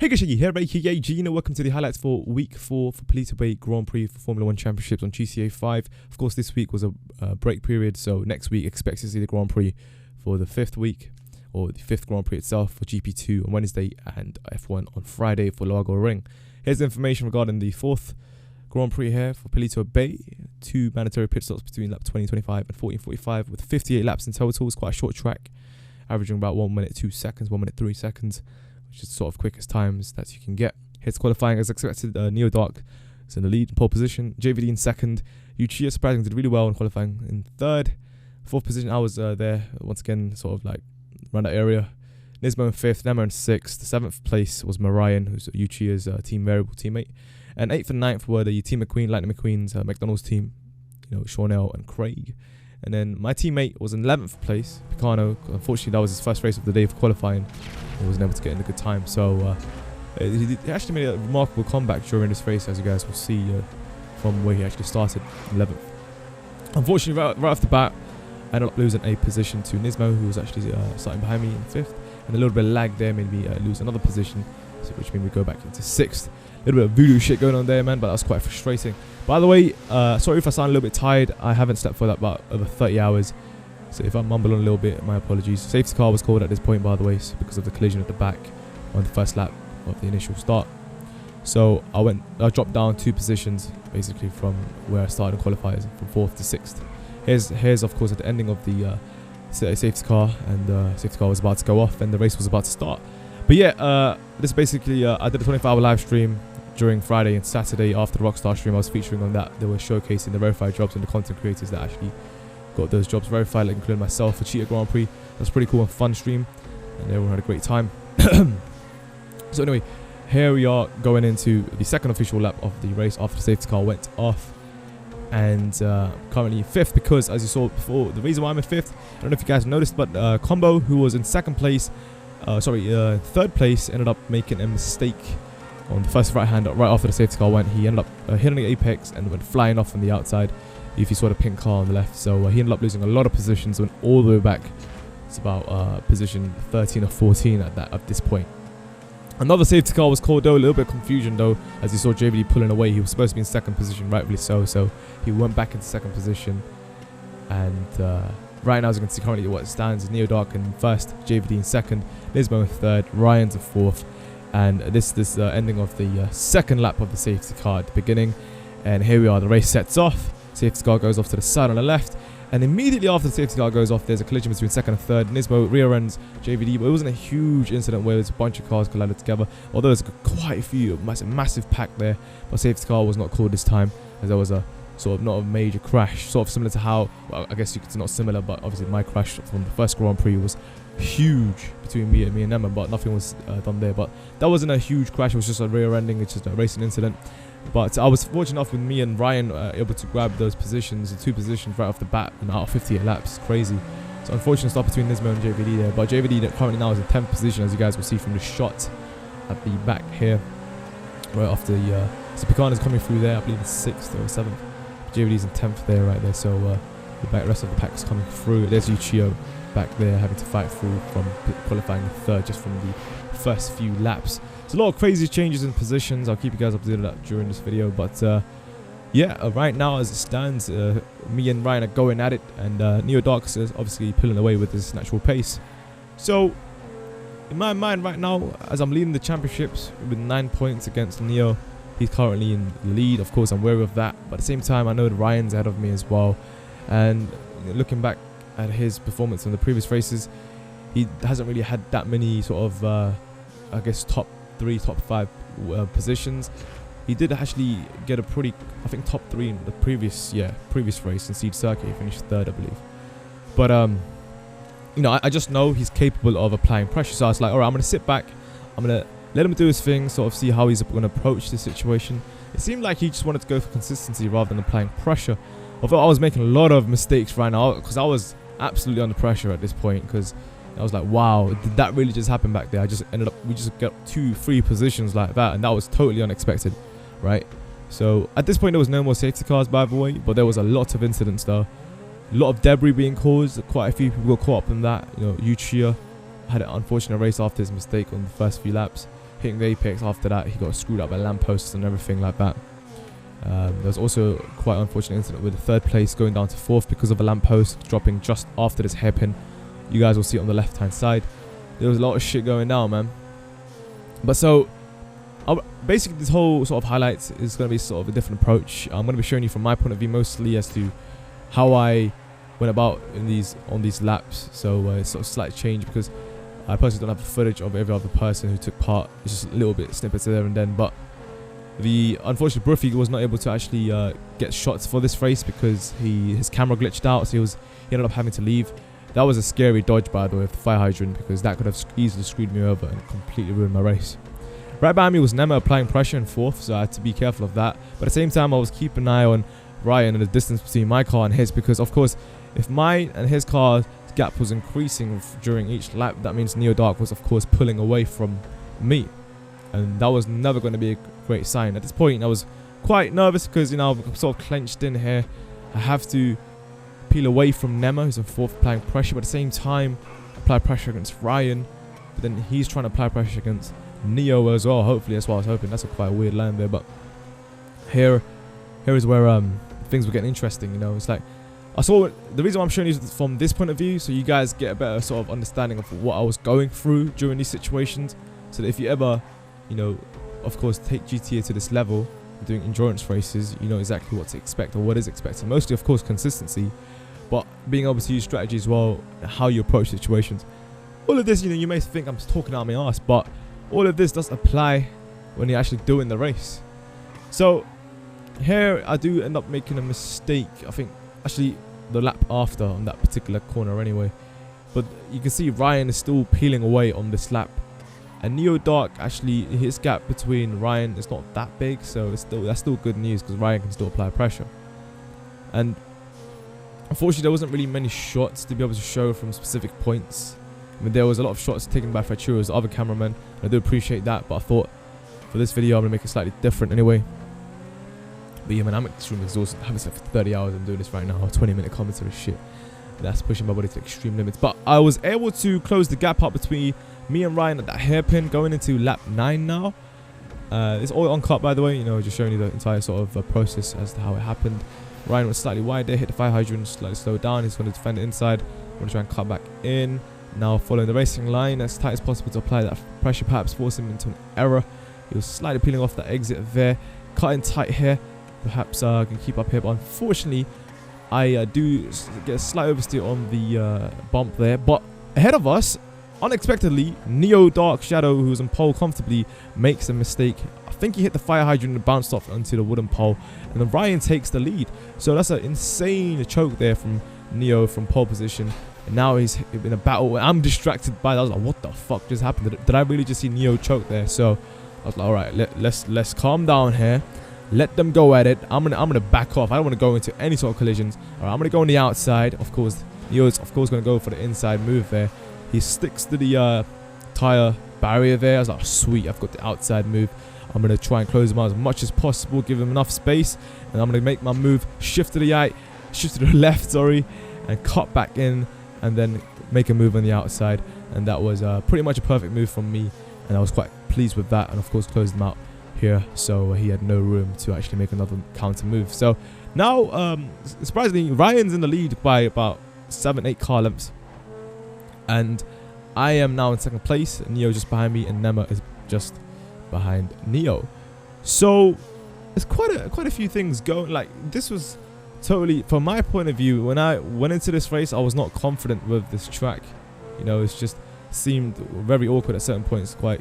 Hey guys, here, aka Gina. Welcome to the highlights for week 4 for Paleto Bay Grand Prix for Formula 1 Championships on GCA 5. Of course, this week was a break period, so next week expect to see the Grand Prix for the 5th week, or the 5th Grand Prix itself for GP2 on Wednesday and F1 on Friday for Largo Ring. Here's the information regarding the 4th Grand Prix here for Paleto Bay. 2 mandatory pit stops between lap 20.25 and 14.45 with 58 laps in total. It's quite a short track, averaging about 1 minute 2 seconds, 1 minute 3 seconds. Which is sort of quickest times that you can get. Here's qualifying as expected. Neo Dark is in the lead, pole position. JVD in second. Uchiha surprisingly did really well in qualifying in third. 4th position, I was there once again, sort of like around that area. Nismo in 5th, Nema in 6th. 7th place was Marion, who's Uchiha's team variable teammate. And 8th and 9th were the Team McQueen, Lightning McQueen's McDonald's team, Shawnell and Craig. And then my teammate was in 11th place, Picano. Unfortunately, that was his first race of the day for qualifying. He wasn't able to get in a good time. So he actually made a remarkable comeback during this race, as you guys will see from where he actually started, 11th. Unfortunately, right off the bat, I ended up losing a position to Nismo, who was actually starting behind me in 5th. And a little bit of lag there made me lose another position, which made me go back into 6th. A little bit of voodoo shit going on there, man, but that was quite frustrating. By the way, sorry if I sound a little bit tired. I haven't slept for about over 30 hours. So if I mumble on a little bit, my apologies. Safety car was called at this point, by the way, because of the collision at the back on the first lap of the initial start. So I dropped down 2 positions, basically, from where I started in qualifiers, from 4th to 6th. Here's of course, at the ending of the safety car, and the safety car was about to go off, and the race was about to start. But yeah, this basically, I did a 24-hour live stream during Friday and Saturday after the Rockstar stream. I was featuring on that. They were showcasing the verified jobs and the content creators that actually got those jobs verified, like including myself for Cheetah Grand Prix. That was pretty cool and fun stream, and everyone had a great time. So anyway, here we are going into the second official lap of the race after the safety car went off. And currently 5th, because as you saw before, the reason why I'm in 5th, I don't know if you guys noticed, but Combo, who was in 2nd place, 3rd place, ended up making a mistake on the first right hand right after the safety car went. He ended up hitting the apex and went flying off on the outside, if you saw the pink car on the left. So he ended up losing a lot of positions, went all the way back. It's about position 13 or 14 at this point. Another safety car was called though, a little bit of confusion though, as you saw JVD pulling away. He was supposed to be in 2nd position, rightfully so, so he went back into 2nd position. And right now, as you can see, currently what stands is Neo Dark in 1st, JVD in 2nd, Nismo in 3rd, Ryan's in 4th. And this ending of the 2nd lap of the safety car at the beginning. And here we are, the race sets off. Safety car goes off to the side on the left. And immediately after the safety car goes off, there's a collision between 2nd and 3rd. Nismo rear ends JVD, but it wasn't a huge incident where there's a bunch of cars collided together. Although there's quite a few, massive pack there. But safety car was not called this time, as there was a sort of not a major crash. Sort of similar to how, well, I guess you could say not similar, but obviously my crash from the first Grand Prix was huge between me and Emma, but nothing was done there. But that wasn't a huge crash, it was just a rear ending, it's just a racing incident. But I was fortunate enough with me and Ryan able to grab those positions, the 2 positions right off the bat, and out of 58 laps. It's crazy. So unfortunate stop between Nismo and JVD there, but JVD currently now is in 10th position, as you guys will see from the shot at the back here, right after the so Picano's coming through there, I believe it's 6th or 7th. JVD's in 10th there, right there. So the rest of the pack is coming through. There's Uchiha back there having to fight through from qualifying 3rd just from the first few laps. It's a lot of crazy changes in positions. I'll keep you guys updated that during this video, but yeah, right now as it stands, me and Ryan are going at it, and Neo Dark is obviously pulling away with his natural pace. So in my mind right now, as I'm leading the championships with 9 points against Neo, he's currently in the lead. Of course, I'm wary of that, but at the same time, I know that Ryan's ahead of me as well. And looking back at his performance in the previous races, he hasn't really had that many sort of, I guess, top 3, top 5 positions. He did actually get a pretty, I think, top 3 in the previous race in Seed Circuit. He finished 3rd, I believe. But I just know he's capable of applying pressure. So I was like, all right, I'm gonna sit back. I'm gonna let him do his thing, sort of see how he's going to approach the situation. It seemed like he just wanted to go for consistency rather than applying pressure. Although I was making a lot of mistakes right now, because I was absolutely under pressure at this point, because I was like, wow, did that really just happen back there? We just got 2-3 positions like that, and that was totally unexpected, right? So at this point, there was no more safety cars, by the way, but there was a lot of incidents though. A lot of debris being caused. Quite a few people got caught up in that. Uchiha had an unfortunate race after his mistake on the first few laps. hitting the apex. After that, he got screwed up by lampposts and everything like that. There was also quite an unfortunate incident with the third place going down to fourth because of a lamppost dropping just after this hairpin. You guys will see it on the left hand side. There was a lot of shit going down, man. But so basically this whole sort of highlights is going to be sort of a different approach. I'm going to be showing you from my point of view mostly as to how I went about on these laps. So it's sort of slight change because I personally don't have the footage of every other person who took part. It's just a little bit snippets there and then. But the unfortunate Bruffy was not able to actually get shots for this race because his camera glitched out, so he ended up having to leave. That was a scary dodge, by the way, of the fire hydrant, because that could have easily screwed me over and completely ruined my race. Right behind me was Nema applying pressure in fourth, so I had to be careful of that. But at the same time, I was keeping an eye on Ryan and the distance between my car and his, because of course, if mine and his car's gap was increasing during each lap, that means Neo Dark was of course pulling away from me, and that was never going to be a great sign. At this point, I was quite nervous because, you know, I'm sort of clenched in here. I have to peel away from Nema, who's in fourth, applying pressure, but at the same time apply pressure against Ryan, but then he's trying to apply pressure against Neo as well. Hopefully that's what I was hoping. That's a quite weird line there, but here is where things were getting interesting. You know, it's like I saw the reason why I'm showing you from this point of view, so you guys get a better sort of understanding of what I was going through during these situations, so that if you ever, you know, of course take GTA to this level doing endurance races, you know exactly what to expect or what is expected. Mostly of course consistency, but being able to use strategy as well, how you approach situations. All of this, you know, you may think I'm talking out of my ass, but all of this does apply when you're actually doing the race. So here I do end up making a mistake, I think actually the lap after on that particular corner anyway. But you can see Ryan is still peeling away on this lap. And Neo Dark, actually his gap between Ryan is not that big, so that's still good news because Ryan can still apply pressure. And unfortunately, there wasn't really many shots to be able to show from specific points. I mean, there was a lot of shots taken by Faturo's other cameraman. I do appreciate that, but I thought for this video I'm gonna make it slightly different anyway. But yeah, man, I'm extremely exhausted. I haven't slept for 30 hours. I'm doing this right now. 20-minute commentary shit. That's pushing my body to extreme limits. But I was able to close the gap up between me and Ryan at that hairpin going into lap 9 now. It's all on cut, by the way. You know, just showing you the entire sort of process as to how it happened. Ryan was slightly wide there, hit the fire hydrant, slightly slowed down. He's going to defend it inside. I'm going to try and cut back in. Now following the racing line as tight as possible to apply that pressure, perhaps force him into an error. He was slightly peeling off that exit there. Cutting tight here. Perhaps I can keep up here, but unfortunately, I do get a slight oversteer on the bump there. But ahead of us, unexpectedly, Neo Dark Shadow, who was on pole comfortably, makes a mistake. I think he hit the fire hydrant and bounced off onto the wooden pole, and then Ryan takes the lead. So that's an insane choke there from Neo from pole position. And now he's in a battle. I'm distracted by that. I was like, what the fuck just happened? Did I really just see Neo choke there? So I was like, all right, let's calm down here. Let them go at it. I'm gonna back off. I don't want to go into any sort of collisions. All right, I'm gonna go on the outside. Of course, Neo's of course gonna go for the inside move there. He sticks to the tire barrier there. I was like, oh, sweet, I've got the outside move. I'm gonna try and close him out as much as possible, give him enough space, and I'm gonna make my move, shift to the left, sorry, and cut back in, and then make a move on the outside. And that was pretty much a perfect move from me, and I was quite pleased with that. And of course, closed him out here, so he had no room to actually make another counter move. So now, surprisingly, Ryan's in the lead by about 7-8 car lengths, and I am now in second place. Neo just behind me, and Nema is just behind Neo. So there's quite a few things going. Like, this was totally, from my point of view, when I went into this race, I was not confident with this track. You know, it's just seemed very awkward at certain points, quite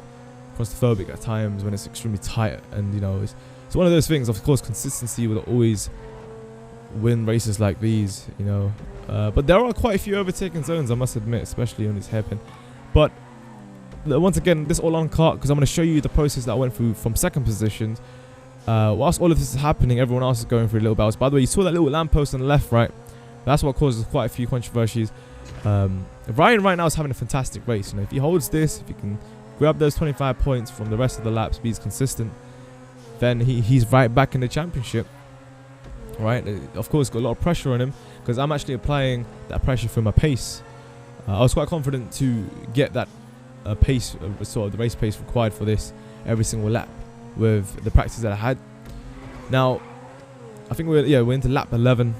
claustrophobic at times when it's extremely tight, and you know, it's one of those things. Of course, consistency will always win races like these, you know, but there are quite a few overtaking zones, I must admit, especially on this hairpin. But once again, this all on cart, because I'm going to show you the process that I went through from second position. Whilst all of this is happening, everyone else is going through little battles. By the way, you saw that little lamppost on the left, right? That's what causes quite a few controversies. Ryan right now is having a fantastic race. You know, if he holds this, if he can grab those 25 points from the rest of the laps, be consistent, then he's right back in the championship. Right? Of course, got a lot of pressure on him because I'm actually applying that pressure for my pace. I was quite confident to get that pace, sort of the race pace required for this. every single lap with the practice that I had. Now, I think we're into lap 11,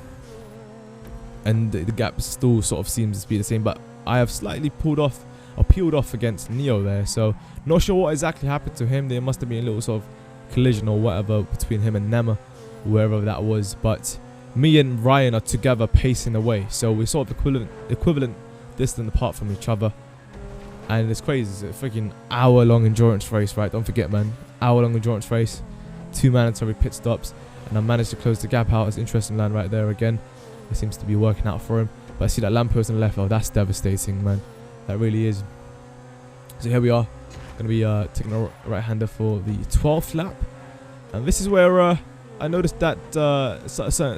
and the gap still sort of seems to be the same, but I have slightly peeled off against Neo there, so not sure what exactly happened to him. There must have been a little sort of collision or whatever between him and Nema, wherever that was, but me and Ryan are together pacing away, so we're sort of equivalent distance apart from each other. And it's crazy. It's a freaking hour-long endurance race, right? Don't forget, man. Hour-long endurance race, 2 mandatory pit stops, and I managed to close the gap out. It's interesting line right there again. It seems to be working out for him. But I see that lamppost on the left. Oh, that's devastating, man. That really is. So here we are. Going to be taking a right-hander for the 12th lap. And this is where I noticed that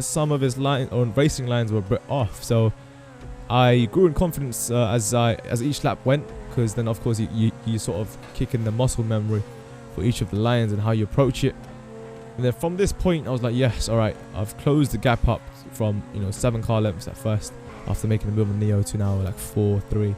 some of his racing lines were a bit off. So I grew in confidence as each lap went, because then of course you sort of kick in the muscle memory for each of the lines and how you approach it. And then from this point I was like, yes, alright, I've closed the gap up from 7 car lengths at first, after making the move on Neo to now like 4-3.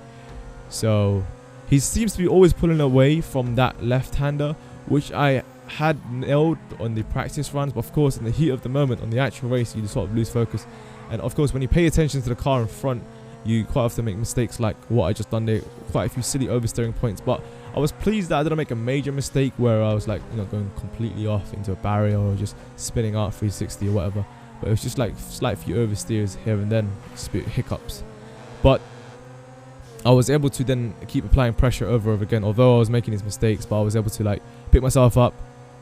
So he seems to be always pulling away from that left-hander, which I had nailed on the practice runs, but of course in the heat of the moment on the actual race you sort of lose focus. And of course when you pay attention to the car in front, you quite often make mistakes like what I just done there, quite a few silly oversteering points. But I was pleased that I didn't make a major mistake where I was like going completely off into a barrier or just spinning out 360 or whatever. But it was just like slight few oversteers here and then, hiccups. But I was able to then keep applying pressure over and over again, although I was making these mistakes, but I was able to like pick myself up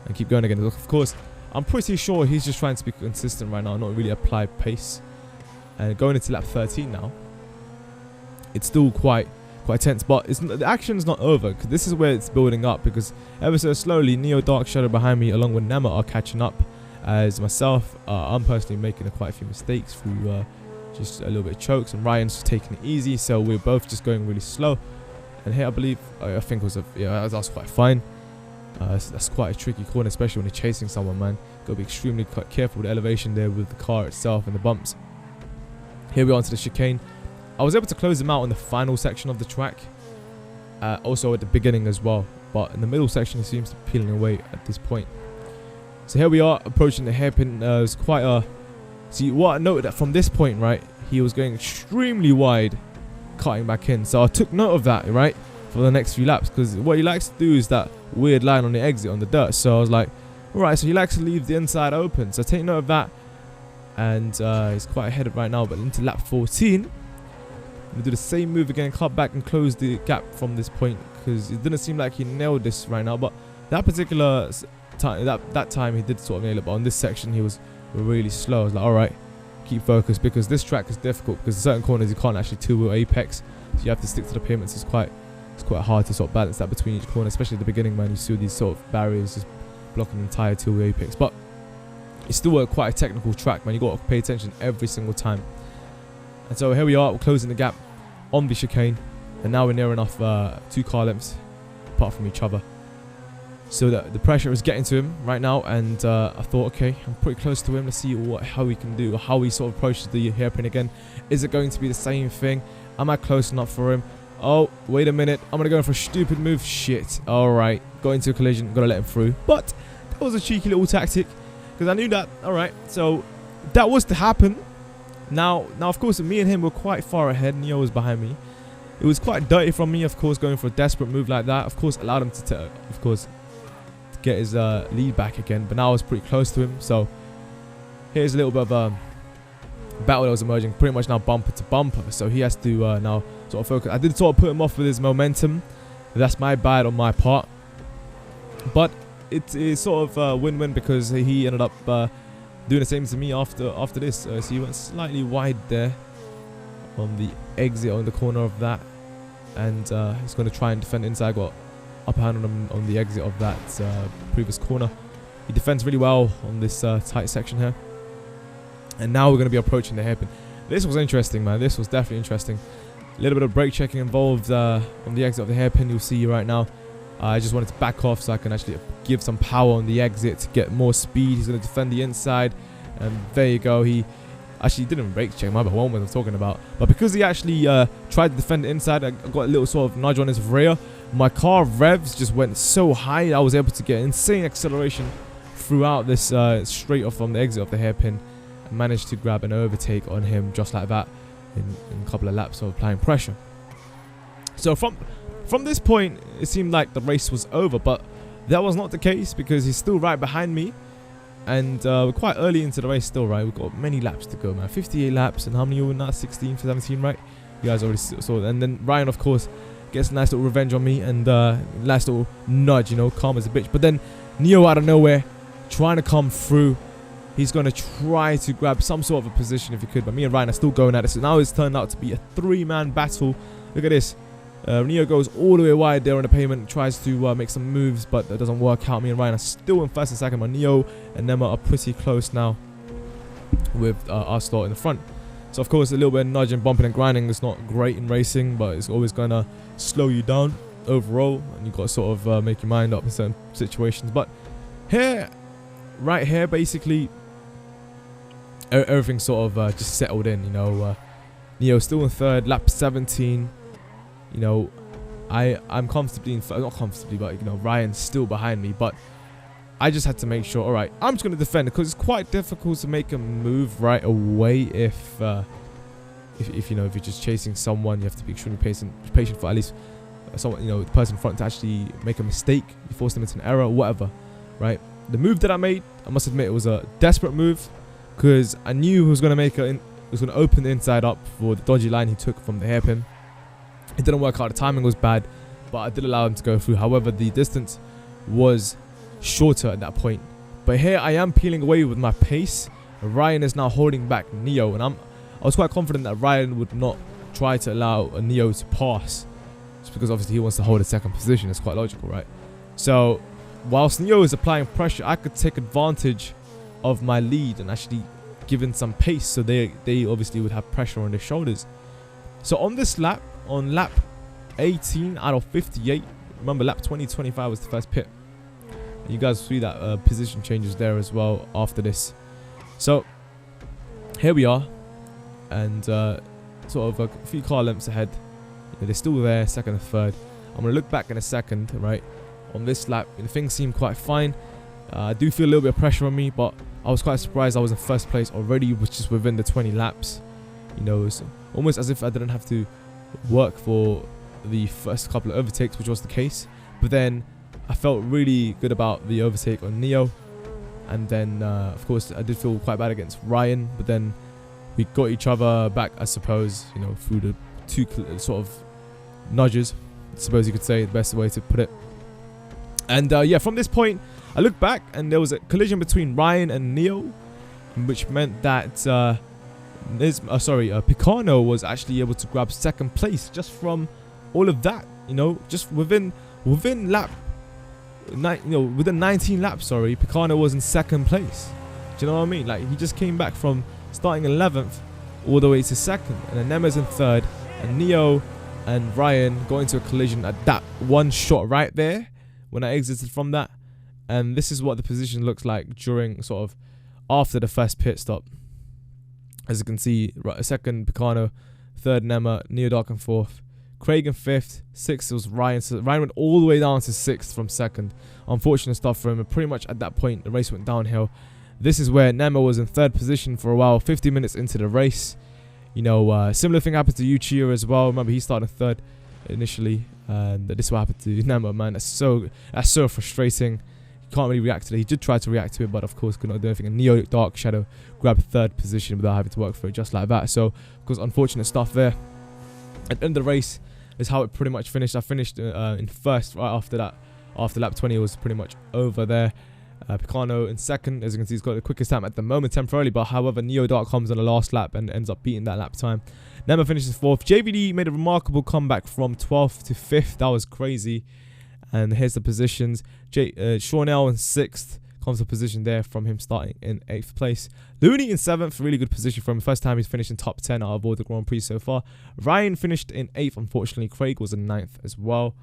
and keep going again. Of course, I'm pretty sure he's just trying to be consistent right now, not really apply pace. And going into lap 13 now, it's still quite tense, but the action's not over, because this is where it's building up, because ever so slowly Neo, Dark Shadow behind me along with Nema are catching up, as myself I'm personally making quite a few mistakes through just a little bit of chokes, and Ryan's just taking it easy, so we're both just going really slow. And here I believe I think it was that's quite fine. That's quite a tricky corner, especially when you're chasing someone, man. Gotta be extremely quite careful with the elevation there with the car itself and the bumps. Here we are onto the chicane. I was able to close them out on the final section of the track, also at the beginning as well, but in the middle section he seems to be peeling away at this point. So here we are approaching the hairpin. It's quite a... See, what I noted that from this point, right, he was going extremely wide, cutting back in. So I took note of that, right, for the next few laps, because what he likes to do is that weird line on the exit on the dirt. So I was like, alright, so he likes to leave the inside open. So take note of that. And he's quite ahead right now, but into lap 14... we do the same move again, cut back and close the gap from this point, because it didn't seem like he nailed this right now. But that particular time, that time he did sort of nail it. But on this section he was really slow. I was like, all right, keep focused, because this track is difficult, because in certain corners you can't actually two-wheel apex, so you have to stick to the pavements. It's quite hard to sort of balance that between each corner, especially at the beginning, man. You see these sort of barriers just blocking the entire two-wheel apex. But it's still quite a technical track, man. You got to pay attention every single time. And so here we are, we're closing the gap on the chicane, and now we're near enough 2 car lengths apart from each other, so that the pressure is getting to him right now. And I thought, okay, I'm pretty close to him. Let's see how he can do, or how he sort of approaches the hairpin again. Is it going to be the same thing? Am I close enough for him? Oh, wait a minute, I'm gonna go for a stupid move. Shit. Alright, got into a collision, gotta let him through. But that was a cheeky little tactic, because I knew that. Alright, so that was to happen. Now, of course, me and him were quite far ahead. Neo was behind me. It was quite dirty from me, of course, going for a desperate move like that. Of course, allowed him to get his lead back again. But now I was pretty close to him. So here's a little bit of a battle that was emerging, pretty much now bumper to bumper. So he has to now sort of focus. I did sort of put him off with his momentum. That's my bad on my part. But it is sort of a win-win, because he ended up doing the same to me after this. So he went slightly wide there on the exit on the corner of that, and he's going to try and defend inside. Got upper hand on him on the exit of that previous corner. He defends really well on this tight section here, and now we're going to be approaching the hairpin. This was interesting, man. This was definitely interesting. A little bit of brake checking involved on the exit of the hairpin. You'll see right now. I just wanted to back off so I can actually give some power on the exit to get more speed. He's going to defend the inside, and there you go. He actually didn't brake check, my bad, what I'm talking about. But because he actually tried to defend the inside, I got a little sort of nudge on his rear. my car revs just went so high. I was able to get insane acceleration throughout this straight off from the exit of the hairpin. I managed to grab an overtake on him just like that in a couple of laps of applying pressure. So from this point, it seemed like the race was over, but that was not the case because he's still right behind me. And we're quite early into the race still, right? We've got many laps to go, man. 58 laps, and how many are we now? 16 for 17, right? You guys already saw it. And then Ryan, of course, gets a nice little revenge on me and nice little nudge, you know, calm as a bitch. But then Neo out of nowhere, trying to come through. He's going to try to grab some sort of a position if he could. But me and Ryan are still going at it. So now it's turned out to be a 3-man battle. Look at this. Neo goes all the way wide there on the pavement, tries to make some moves, but that doesn't work out. Me and Ryan are still in first and second, but Neo and Nema are pretty close now with our slot in the front. So of course a little bit of nudging, bumping and grinding is not great in racing, but it's always going to slow you down overall, and you've got to sort of make your mind up in certain situations. But here, right here, basically everything sort of just settled in, you know. Neo still in third, lap 17. You know, I'm comfortably in not comfortably, but you know, Ryan's still behind me. But I just had to make sure. All right, I'm just going to defend it because it's quite difficult to make a move right away if you know, if you're just chasing someone. You have to be extremely patient for at least someone, you know, the person in front to actually make a mistake. You force them into an error, whatever, right? The move that I made, I must admit, it was a desperate move because I knew he was going to make it was going to open the inside up for the dodgy line he took from the hairpin. It didn't work out. The timing was bad, but I did allow him to go through. However, the distance was shorter at that point. But here I am peeling away with my pace. Ryan is now holding back Neo, and I was quite confident that Ryan would not try to allow a Neo to pass, just because obviously he wants to hold a second position. It's quite logical, right? So whilst Neo is applying pressure, I could take advantage of my lead and actually give in some pace, so they obviously would have pressure on their shoulders. So on this lap, on lap 18 out of 58, remember lap 20-25 was the first pit. And you guys see that position changes there as well after this. So here we are, and sort of a few car lengths ahead. You know, they're still there, second and third. I'm going to look back in a second, right? On this lap, and things seem quite fine. I do feel a little bit of pressure on me, but I was quite surprised I was in first place already, which is within the 20 laps. You know, it's almost as if I didn't have to work for the first couple of overtakes, which was the case. But then I felt really good about the overtake on Neo, and then of course I did feel quite bad against Ryan, but then we got each other back, I suppose, you know, through the two sort of nudges, I suppose you could say, the best way to put it. And yeah, from this point I looked back and there was a collision between Ryan and Neo, which meant that Picano was actually able to grab second place just from all of that, you know, just within lap 19 laps, Picano was in second place. Do you know what I mean? Like, he just came back from starting 11th all the way to second, and then Nema's in third, and Neo and Ryan got into a collision at that one shot right there when I exited from that. And this is what the position looks like during sort of after the first pit stop. As you can see, second Picano, third Nema, Neo Dark in fourth, Craig in fifth, sixth was Ryan. So Ryan went all the way down to sixth from second. Unfortunate stuff for him, and pretty much at that point the race went downhill. This is where Nema was in third position for a while, 50 minutes into the race. You know, similar thing happened to Yuichiro as well. Remember, he started third initially, and this is what happened to Nema, man. That's so frustrating. Can't really react to it. He did try to react to it, but of course could not do anything. And Neo Dark Shadow grabbed third position without having to work for it, just like that. So, of course, unfortunate stuff there. At the end of the race is how it pretty much finished. I finished in first right after that. After lap 20, it was pretty much over there. Picano in second. As you can see, he's got the quickest time at the moment temporarily, but however, Neo Dark comes on the last lap and ends up beating that lap time. Nema finishes fourth. JVD made a remarkable comeback from 12th to 5th. That was crazy. And here's the positions. Shawnell in 6th. Comes a position there from him starting in 8th place. Looney in 7th. Really good position for him. First time he's finished in top 10 out of all the Grand Prix so far. Ryan finished in 8th, unfortunately. Craig was in 9th as well.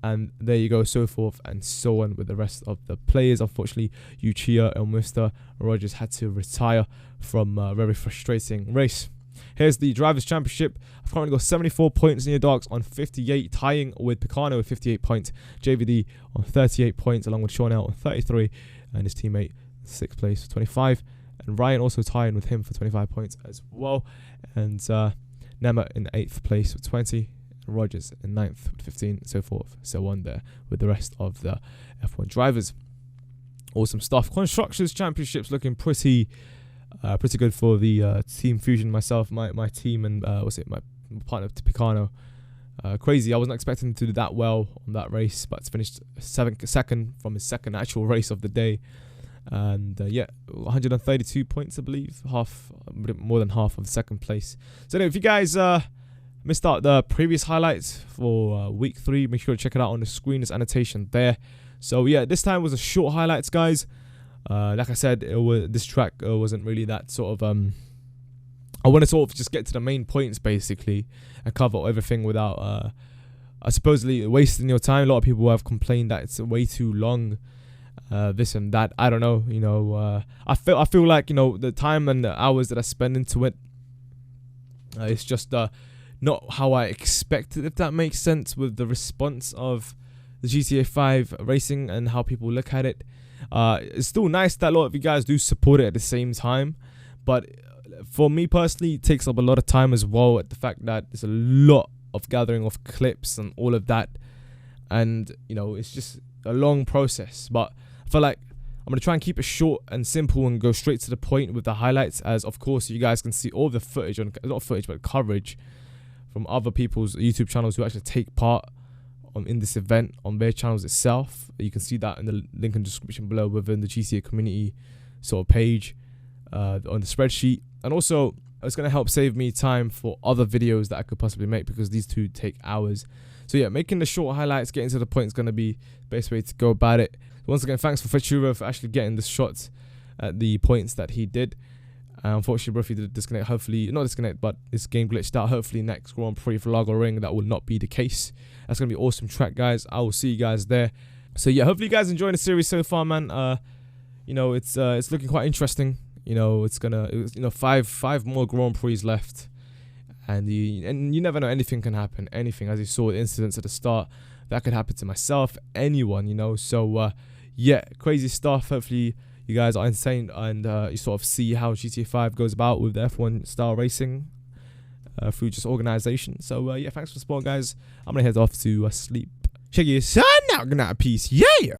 And there you go, so forth and so on with the rest of the players. Unfortunately, Yuichiro and Mr. Rogers had to retire from a very frustrating race. Here's the Drivers' Championship. I've currently got 74 points. Near Darks on 58, tying with Picano with 58 points. JVD on 38 points, along with Sean L on 33, and his teammate 6th place for 25. And Ryan also tying with him for 25 points as well. And Nema in 8th place with 20. And Rogers in 9th with 15, so forth, so on there with the rest of the F1 drivers. Awesome stuff. Constructors Championships looking pretty good for the Team Fusion. Myself, my team, and my partner Picano. Crazy. I wasn't expecting to do that well on that race, but it's finished second from his second actual race of the day. And 132 points, I believe, more than half of the second place. So anyway, if you guys missed out the previous highlights for week 3, make sure to check it out on the screen. There's annotation there. So yeah, this time was a short highlights, guys. Like I said, this track wasn't really that sort of I want to sort of just get to the main points basically and cover everything without supposedly wasting your time. A lot of people have complained that it's way too long, this and that. I don't know, you know. I feel like, you know, the time and the hours that I spend into it, it's just not how I expected, if that makes sense, with the response of the GTA 5 racing and how people look at it. It's still nice that a lot of you guys do support it at the same time, but for me personally, it takes up a lot of time as well, at the fact that there's a lot of gathering of clips and all of that, and you know, it's just a long process. But I feel like I'm going to try and keep it short and simple and go straight to the point with the highlights, as of course you guys can see all the footage, not footage but coverage from other people's YouTube channels who actually take part in this event on their channels itself. You can see that in the link in the description below within the GTA community sort of page on the spreadsheet. And also, it's going to help save me time for other videos that I could possibly make, because these two take hours. So yeah, making the short highlights, getting to the point is going to be the best way to go about it. Once again, thanks for Fetchura for actually getting the shots at the points that he did. Unfortunately, Bruffy did disconnect. Hopefully, not disconnect, but his game glitched out. Hopefully, next Grand Prix for Lago Ring, that will not be the case. That's going to be an awesome track, guys. I will see you guys there. So yeah, hopefully you guys enjoying the series so far, man. You know, it's looking quite interesting. You know, it's 5 more Grand Prix left, and you never know, anything can happen. Anything, as you saw the incidents at the start, that could happen to myself, anyone, you know. So yeah, crazy stuff. Hopefully you guys are entertained and you sort of see how GTA 5 goes about with the F1 style racing through just organization. So yeah, thanks for the support, guys. I'm gonna head off to sleep. Check your son out. Good night, peace. Yeah.